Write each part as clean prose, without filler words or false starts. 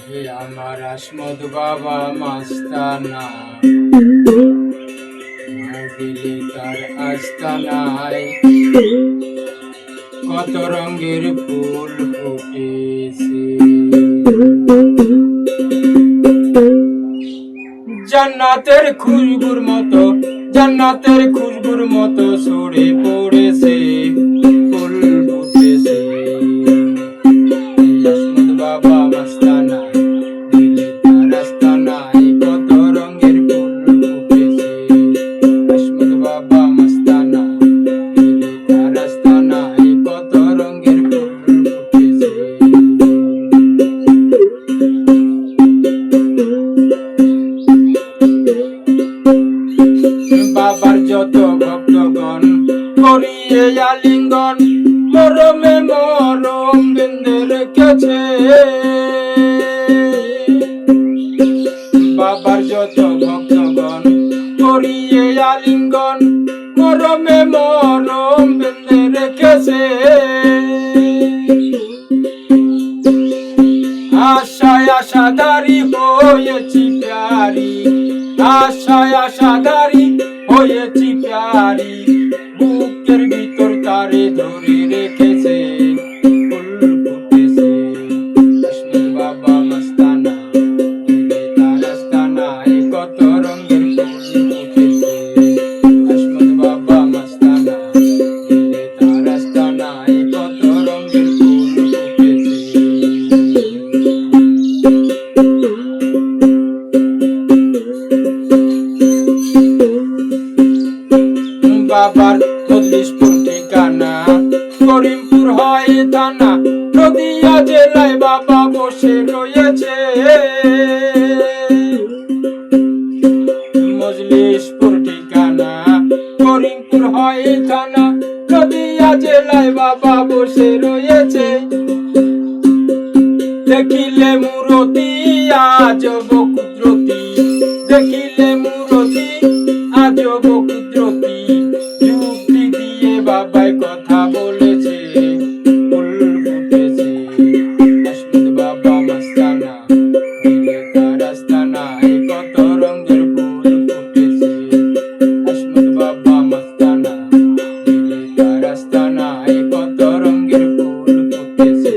হে আমার আসমত বাবা মাস্তানা, দিলে তার আস্তানায় কত রঙের ফুল ফুটেছে। জান্নাতের খুশবুর মতো, জান্নাতের খুশবুর মতো ছড়ে পড়েছে, ফুল ফুটেছে। আসমত বাবা মাস্তানা, দিলে তার আস্তানায় কত রঙের ফুল ফুটেছে। আসমত বাবা মাস্তানা, দিলে তার আস্তানায় কত রঙের ফুল ফুটেছে। বাবার যত ভক্তগণ করিয়ে আলিঙ্গন, মরমে মরম বেঁধে রেখেছে। বাবার যত ভক্তগণ করিয়ে আলিঙ্গন, মরমে মরম বেঁধে রেখেছে। আশায় আশাদারি হয়েছি প্যারি, আশায় আশাদারি হয়েছি প্যারি, বুকের ভিতর তারে ধরে রেখেছে, ফুল ফুটেছে। আসমত বাবা মাস্তানা, দিলে তার আস্তানায় কত রঙের ফুল ফুটেছে। আসমত বাবা মাস্তানা, দিলে তার আস্তানায় কত রঙের ফুল ফুটেছে। বাবার মজলিশপুর ঠিকানা, করিমপুর হয় থানা, নদিয়া জেলায় বাবা বসে রয়েছে। মজলিশপুর ঠিকানা, করিমপুর হয় থানা, নদিয়া জেলায় বাবা বসে রয়েছে। দেখিলে মূরতি আজব কুদরতি, দেখিলে মূরতি আজব কুদরতি, যুক্তি দিয়ে বাবাই কথা বলেছে, ফুল ফুটেছে। আসমত বাবা মাস্তানা, দিলে তার আস্তানায় কত রঙের ফুল ফুটেছে। আসমত বাবা মাস্তানা, দিলে তার আস্তানায় কত রঙের ফুল ফুটেছে।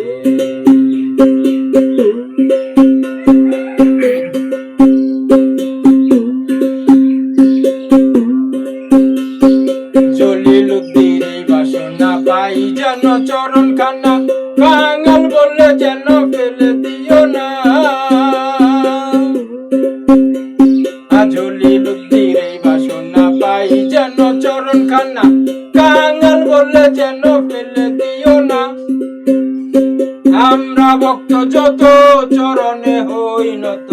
জলিলুদ্দিন এই বাসনা পাই যেন চরণ খানা, কাঙাল বললে যেন ফেলে দিও না। জলিলুদ্দিন এই বাসনা পাই যেন চরণ খানা, কাঙাল বললে যেন ফেলে দিও না। আমরা ভক্ত যত চরণে হই নত,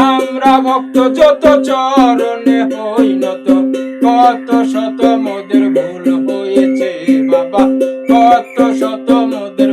আমরা ভক্ত যত চরণে হই নত, কত শত মোদের ভুল হয়েছে বাবা, কত শত মোদের